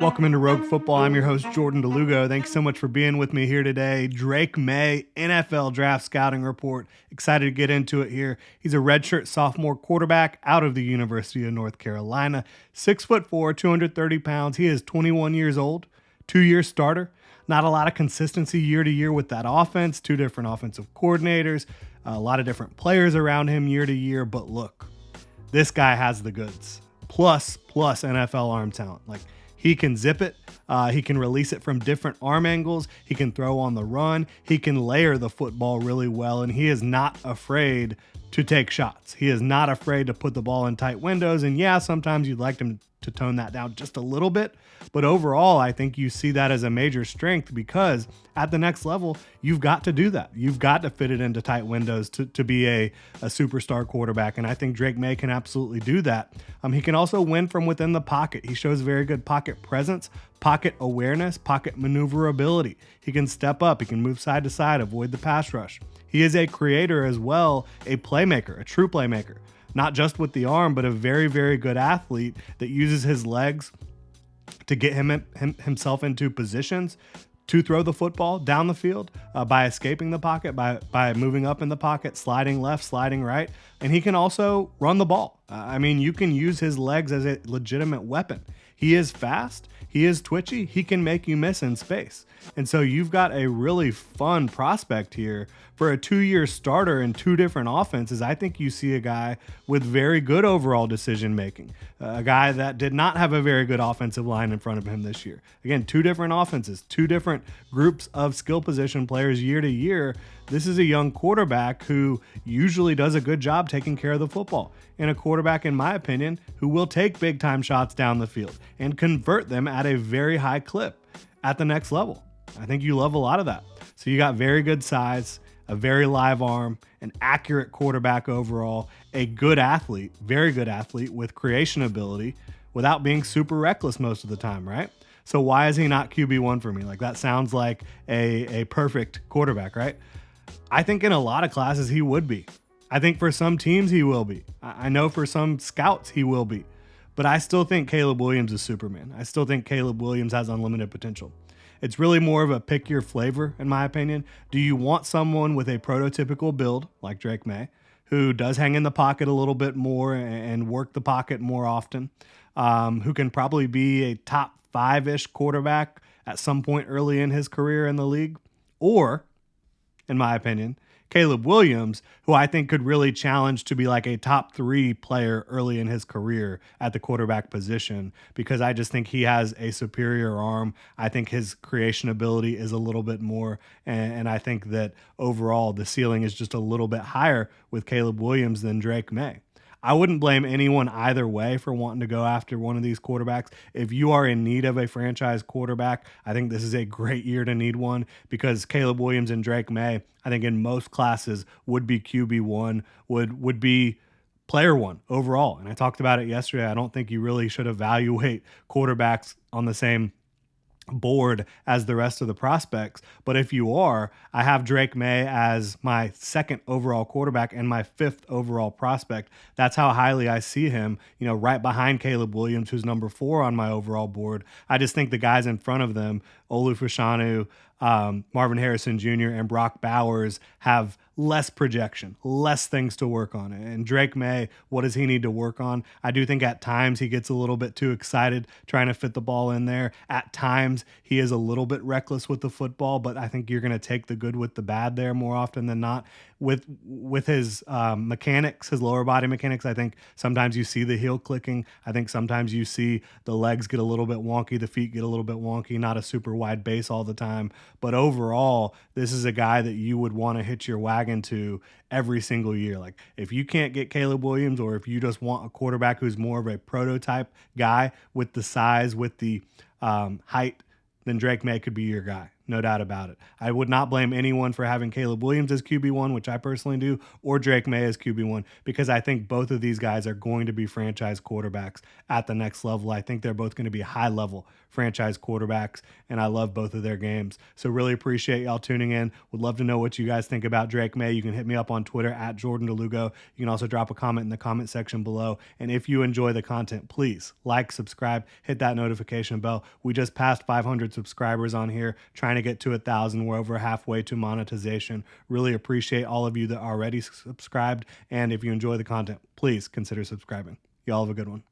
Welcome into Rogue Football. I'm your host, Jordan Lugo. Thanks so much for being with me here today. Drake Maye, NFL Draft Scouting Report. Excited to get into it here. He's a redshirt sophomore quarterback out of the University of North Carolina. 6'4", 230 pounds. He is 21 years old, 2-year starter. Not a lot of consistency year to year with that offense. 2 different offensive coordinators, a lot of different players around him year to year. But look, this guy has the goods. Plus NFL arm talent. Like, he can zip it. He can release it from different arm angles. He can throw on the run. He can layer the football really well, and he is not afraid to take shots. He is not afraid to put the ball in tight windows. And yeah, sometimes you'd like him to tone that down just a little bit. But overall, I think you see that as a major strength, because at the next level, you've got to do that. You've got to fit it into tight windows to be a superstar quarterback. And I think Drake Maye can absolutely do that. He can also win from within the pocket. He shows very good pocket presence, pocket awareness, pocket maneuverability. He can step up. He can move side to side, avoid the pass rush. He is a creator as well, a playmaker, a true playmaker. Not just with the arm, but a very, very good athlete that uses his legs to get himself into positions to throw the football down the field by escaping the pocket, by moving up in the pocket, sliding left, sliding right. And he can also run the ball. I mean, you can use his legs as a legitimate weapon. He is fast. He is twitchy. He can make you miss in space. And so you've got a really fun prospect here for a 2-year starter in 2 different offenses. I think you see a guy with very good overall decision making, a guy that did not have a very good offensive line in front of him this year. Again, 2 different offenses, 2 different groups of skill position players year to year. This is a young quarterback who usually does a good job taking care of the football, and a quarterback, in my opinion, who will take big time shots down the field and convert them at a very high clip at the next level. I think you love a lot of that. So you got very good size, a very live arm, an accurate quarterback overall, a good athlete, very good athlete with creation ability without being super reckless most of the time, right? So why is he not QB1 for me? Like, that sounds like a perfect quarterback, right? I think in a lot of classes he would be. I think for some teams he will be. I know for some scouts he will be. But I still think Caleb Williams is Superman. I still think Caleb Williams has unlimited potential. It's really more of a pick your flavor, in my opinion. Do you want someone with a prototypical build like Drake Maye, who does hang in the pocket a little bit more and work the pocket more often, who can probably be a top 5-ish quarterback at some point early in his career in the league? Or, in my opinion, Caleb Williams, who I think could really challenge to be like a top 3 player early in his career at the quarterback position, because I just think he has a superior arm. I think his creation ability is a little bit more, and I think that overall the ceiling is just a little bit higher with Caleb Williams than Drake Maye. I wouldn't blame anyone either way for wanting to go after one of these quarterbacks. If you are in need of a franchise quarterback, I think this is a great year to need one, because Caleb Williams and Drake Maye, I think in most classes, would be QB1, would be player 1 overall. And I talked about it yesterday. I don't think you really should evaluate quarterbacks on the same board as the rest of the prospects. But if you are, I have Drake Maye as my 2nd overall quarterback and my 5th overall prospect. That's how highly I see him, right behind Caleb Williams, who's number 4 on my overall board. I just think the guys in front of them, Olu Fashanu, Marvin Harrison Jr., and Brock Bowers, have less projection, less things to work on. And Drake Maye, what does he need to work on? I do think at times he gets a little bit too excited trying to fit the ball in there. At times he is a little bit reckless with the football, but I think you're going to take the good with the bad there more often than not. With his mechanics, his lower body mechanics, I think sometimes you see the heel clicking. I think sometimes you see the legs get a little bit wonky, the feet get a little bit wonky, not a super wide base all the time. But overall, this is a guy that you would want to hitch your wagon to every single year. Like, if you can't get Caleb Williams, or if you just want a quarterback who's more of a prototype guy with the size, with the height, then Drake Maye could be your guy. No doubt about it. I would not blame anyone for having Caleb Williams as QB1, which I personally do, or Drake Maye as QB1, because I think both of these guys are going to be franchise quarterbacks at the next level. I think they're both going to be high level franchise quarterbacks, and I love both of their games. So really appreciate y'all tuning in. Would love to know what you guys think about Drake Maye. You can hit me up on Twitter at Jordan DeLugo. You can also drop a comment in the comment section below. And if you enjoy the content, please like, subscribe, hit that notification bell. We just passed 500 subscribers on here, trying to get to 1,000. We're over halfway to monetization. Really appreciate all of you that are already subscribed. And if you enjoy the content, please consider subscribing. Y'all have a good one.